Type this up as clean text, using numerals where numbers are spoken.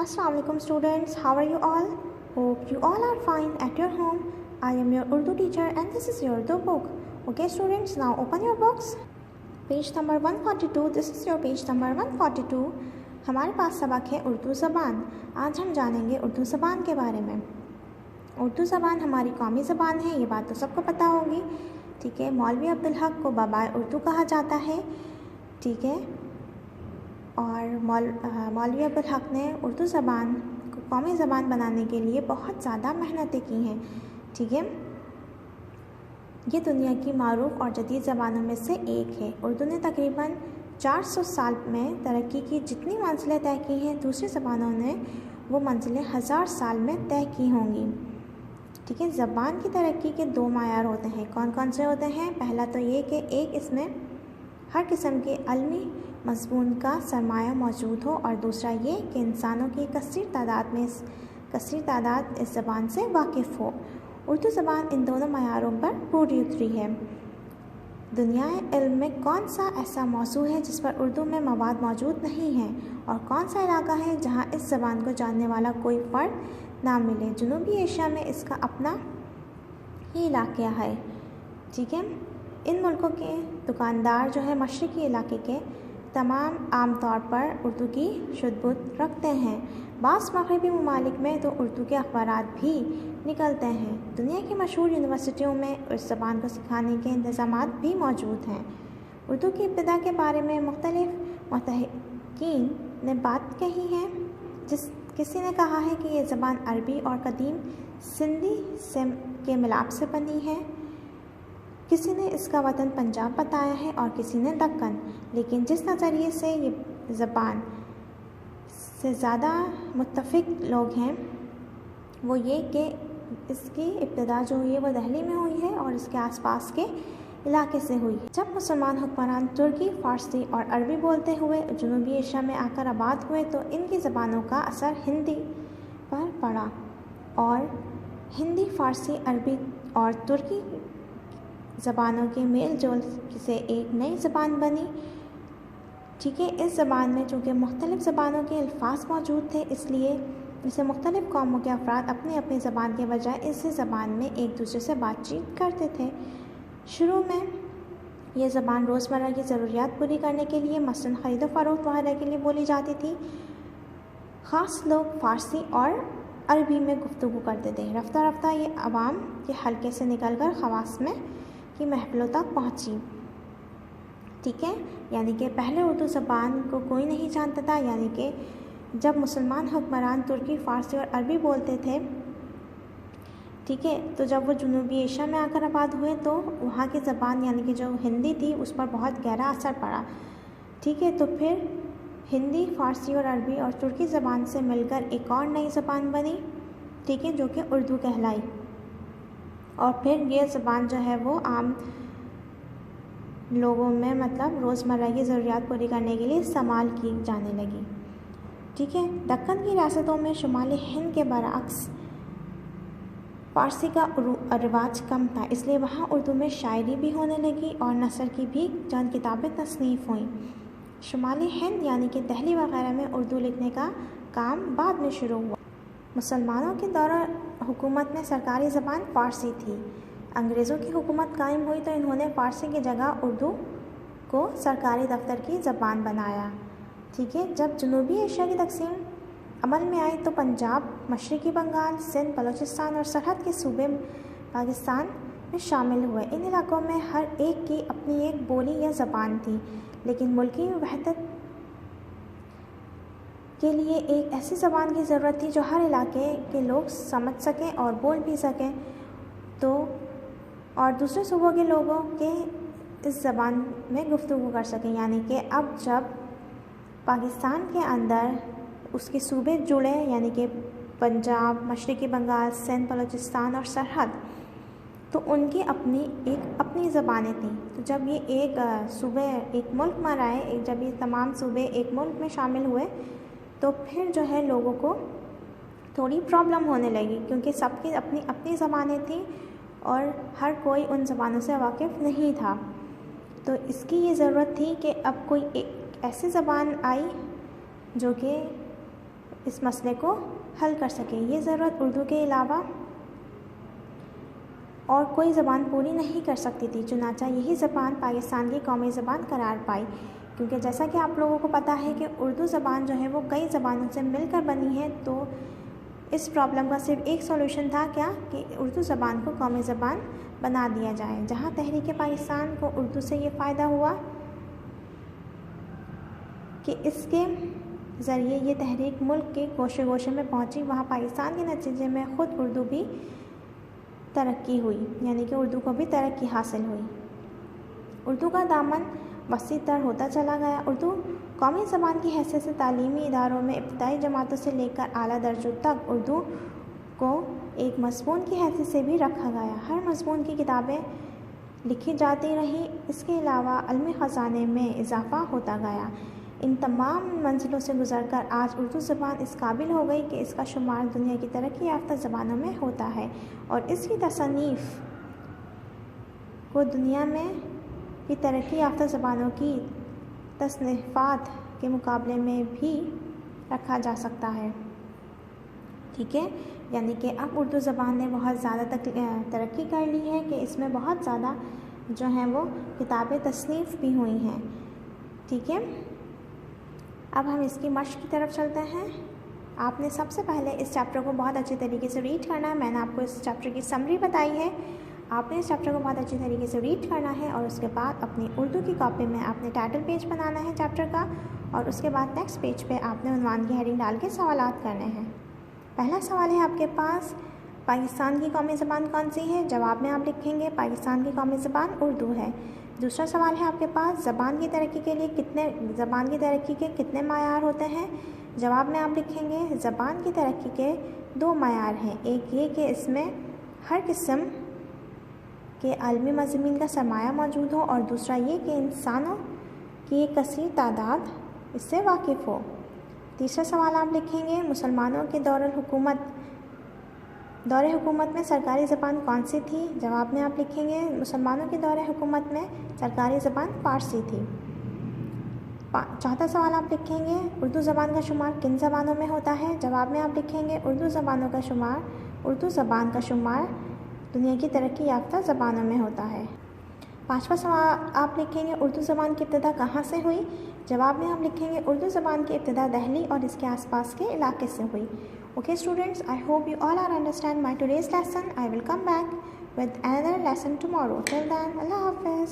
Assalamualaikum students, how are you all? Hope you all are fine at your home. I am your Urdu teacher and this is your Urdu book. Okay students, now open your books. Page number 142, this is your page number 142. हमारे पास सबक है उर्दू ज़बान। आज हम जानेंगे उर्दू ज़बान के बारे में। उर्दू ज़बान हमारी कौमी ज़बान है, ये बात तो सबको पता होगी। ठीक है, मौलवी अब्दुल हक को बाबाए उर्दू कहा जाता है। ठीक है, और मौलवी अब्दुल हक ने उर्दू ज़बान को कौमी ज़बान बनाने के लिए बहुत ज़्यादा मेहनतें की हैं। ठीक है, ये दुनिया की मारूफ और जदीद ज़बानों में से एक है। उर्दू ने तकरीबन 400 साल में तरक्की की जितनी मंजिलें तय की हैं, दूसरी ज़बानों ने वो मंजिलें 1000 साल में तय की होंगी। ठीक है, ज़बान की तरक्की के 2 मायार होते हैं। कौन कौन से होते हैं? पहला तो ये कि एक इसमें हर किस्म के अलमी मज़मून का सरमाया मौजूद हो, और दूसरा ये कि इंसानों की कसीर तादाद इस ज़बान से वाकिफ़ हो। उर्दू ज़बान इन दोनों मयारों पर पूरी उतरी है। दुनियाए इल्म में कौन सा ऐसा मौज़ू है जिस पर उर्दू में मवाद मौजूद नहीं है, और कौन सा इलाका है जहाँ इस ज़बान को जानने वाला कोई फ़र्द ना मिले? जनूबी एशिया में इसका अपना ही इलाक़ा है। ठीक है, इन मुल्कों के दुकानदार जो है मशरक़ी इलाके के तमाम आमतौर पर उर्दू की शुद्ध रखते हैं। बाज़ मग़रिबी ममालिक में तो उर्दू के अखबारात भी निकलते हैं। दुनिया की मशहूर यूनिवर्सिटियों में इस ज़बान को सिखाने के इंतज़ामात भी मौजूद हैं। उर्दू की इब्तिदा के बारे में मुख्तलिफ़ मुहक़्क़ीन ने बात कही है। किसी ने कहा है कि ये ज़बान अरबी और कदीम सिंधी के मिलाप से बनी है। किसी ने इसका वतन पंजाब बताया है और किसी ने दक्कन। लेकिन जिस नज़रिए से ये ज़बान से ज़्यादा मुत्तफ़िक़ लोग हैं वो ये कि इसकी इब्तिदा जो हुई है वो दिल्ली में हुई है और इसके आसपास के इलाके से हुई है। जब मुसलमान हुक्मरान तुर्की, फ़ारसी और अरबी बोलते हुए जनूबी एशिया में आकर आबाद हुए तो इनकी ज़बानों का असर हिंदी पर पड़ा, और हिंदी, फ़ारसी, अरबी और तुर्की ज़बानों के मेल जोल से एक नई ज़बान बनी। ठीक है, इस ज़बान में चूँकि मुख्तलिफ़ ज़बानों के अल्फाज मौजूद थे, इसलिए इसे मुख्तलिफ़ कौमों के अफराद अपनी अपनी ज़बान के बजाय इस ज़बान में एक दूसरे से बातचीत करते थे। शुरू में ये ज़बान रोज़मर्रा की ज़रूरियात पूरी करने के लिए, मसलन ख़रीदो फ़रोख्त वगैरह के लिए बोली जाती थी। ख़ास लोग फ़ारसी और अरबी में गुफ्तगू करते थे। रफ्ता रफ्ता ये अवाम के हल्के से निकलकर ख़वास में की महफ़िलों तक पहुँची। ठीक है, यानी कि पहले उर्दू ज़बान को कोई नहीं जानता था। यानी कि जब मुसलमान हुक्मरान तुर्की, फ़ारसी और अरबी बोलते थे, ठीक है, तो जब वो जनूबी एशिया में आकर आबाद हुए तो वहाँ की ज़बान यानी कि जो हिंदी थी उस पर बहुत गहरा असर पड़ा। ठीक है, तो फिर हिंदी, फ़ारसी और अरबी और तुर्की ज़बान से मिलकर एक और नई ज़बान बनी। ठीक है, जो कि उर्दू कहलाई, और फिर ये ज़बान जो है वो आम लोगों में मतलब रोज़मर्रा की ज़रूरियात पूरी करने के लिए इस्तेमाल की जाने लगी। ठीक है, दक्कन की रियासतों में शुमाली हिंद के बरअक्स फ़ारसी का रिवाज कम था, इसलिए वहाँ उर्दू में शायरी भी होने लगी और नसर की भी चंद किताबें तसनीफ़ हुईं। शुमाली हिंद यानी कि दिल्ली वगैरह में उर्दू लिखने का काम बाद में शुरू हुआ। मुसलमानों के दौरान हुकूमत में सरकारी ज़बान फ़ारसी थी। अंग्रेज़ों की हुकूमत कायम हुई तो इन्होंने फ़ारसी की जगह उर्दू को सरकारी दफ्तर की ज़बान बनाया। ठीक है, जब जनूबी एशिया की तकसीम अमल में आई तो पंजाब, मशरक़ी बंगाल, सिंध, बलूचिस्तान और सरहद के सूबे पाकिस्तान में शामिल हुए। इन इलाक़ों में हर एक की अपनी एक बोली या ज़बान थी, लेकिन मुल्की वहदत के लिए एक ऐसी ज़बान की ज़रूरत थी जो हर इलाके के लोग समझ सकें और बोल भी सकें, तो और दूसरे सूबों के लोगों के इस ज़बान में गुफ्तगू कर सकें। यानी कि अब जब पाकिस्तान के अंदर उसके सूबे जुड़े, यानी कि पंजाब, मशरक़ी बंगाल, सिंध, बलूचिस्तान और सरहद, तो उनकी अपनी ज़बानें थीं। तो जब ये एक सूबे एक मुल्क में आए, जब ये तमाम सूबे एक मुल्क में शामिल हुए तो फिर जो है लोगों को थोड़ी प्रॉब्लम होने लगी, क्योंकि सबकी अपनी अपनी ज़बानें थीं और हर कोई उन ज़बानों से वाकिफ़ नहीं था। तो इसकी ये ज़रूरत थी कि अब कोई एक ऐसी ज़बान आई जो कि इस मसले को हल कर सके। ये ज़रूरत उर्दू के अलावा और कोई ज़बान पूरी नहीं कर सकती थी, चुनांचे यही ज़बान पाकिस्तान की कौमी ज़बान करार पाई। क्योंकि जैसा कि आप लोगों को पता है कि उर्दू ज़बान जो है वो कई ज़बानों से मिलकर बनी है, तो इस प्रॉब्लम का सिर्फ एक सॉल्यूशन था, क्या कि उर्दू ज़बान को कौमी ज़बान बना दिया जाए। जहाँ तहरीक पाकिस्तान को उर्दू से ये फ़ायदा हुआ कि इसके ज़रिए ये तहरीक मुल्क के गोशे गोशे में पहुँची, वहाँ पाकिस्तान के नतीजे में ख़ुद उर्दू भी तरक्की हुई, यानी कि उर्दू को भी तरक्की हासिल हुई। उर्दू का दामन वसी तर होता चला गया। उर्दू कौमी ज़बान की हैसियत से तालीमी इदारों में इब्तदाई जमातों से लेकर आला दर्जों तक उर्दू को एक मज़मून की हैसियत से भी रखा गया। हर मज़मून की किताबें लिखी जाती रहीं। इसके अलावा इल्मी ख़ज़ाने में इजाफ़ा होता गया। इन तमाम मंजिलों से गुज़रकर आज उर्दू ज़बान इस काबिल हो गई कि इसका शुमार दुनिया की तरक्की याफ्ता ज़बानों में होता है और इसकी तसनीफ़ को दुनिया में की तरक्की याफ्ता ज़बानों की तसनीफ़ात के मुकाबले में भी रखा जा सकता है। ठीक है, यानी कि अब उर्दू ज़बान ने बहुत ज़्यादा तरक्की कर ली है कि इसमें बहुत ज़्यादा जो हैं वो किताबें तसनीफ़ भी हुई हैं। ठीक है, अब हम इसकी मश्क की तरफ चलते हैं। आपने सबसे पहले इस चैप्टर को बहुत अच्छे तरीके से रीड करना है। मैंने आपको इस चैप्टर की समरी बताई है। आपने इस चैप्टर को बहुत अच्छे तरीके से रीड करना है और उसके बाद अपनी उर्दू की कॉपी में आपने टाइटल पेज बनाना है चैप्टर का, और उसके बाद नेक्स्ट पेज पे आपने उन्वान की हेडिंग डाल के सवालात करने हैं। पहला सवाल है आपके पास, पाकिस्तान की कौमी ज़बान कौन सी है? जवाब में आप लिखेंगे पाकिस्तान की कौमी ज़बान उर्दू है। दूसरा सवाल है आपके पास, ज़बान की तरक्की के कितने मायार होते हैं? जवाब में आप लिखेंगे ज़बान की तरक्की के 2 मायार हैं। एक ये कि इसमें हर किस्म के आलमी मज़ामीन का सरमाया मौजूद हो, और दूसरा ये कि इंसानों की एक कसीर तादाद इससे वाकिफ़ हो। तीसरा सवाल आप लिखेंगे मुसलमानों के दौरे हुकूमत में सरकारी ज़बान कौन सी थी? जवाब में आप लिखेंगे मुसलमानों के दौरे हुकूमत में सरकारी ज़बान फ़ारसी थी। चौथा सवाल आप लिखेंगे उर्दू ज़बान का शुमार किन ज़बानों में होता है? जवाब में आप लिखेंगे उर्दू ज़बान का शुमार दुनिया की तरक्की याफ्ता ज़बानों में होता है। पाँचवा सवाल आप लिखेंगे उर्दू ज़बान की इब्तिदा कहाँ से हुई? जवाब में आप लिखेंगे उर्दू ज़बान की इब्तिदा दिल्ली और इसके आसपास के इलाके से हुई। Okay students, I hope you all are understand my today's lesson. I will come back with another lesson tomorrow. Till then, Allah Hafiz.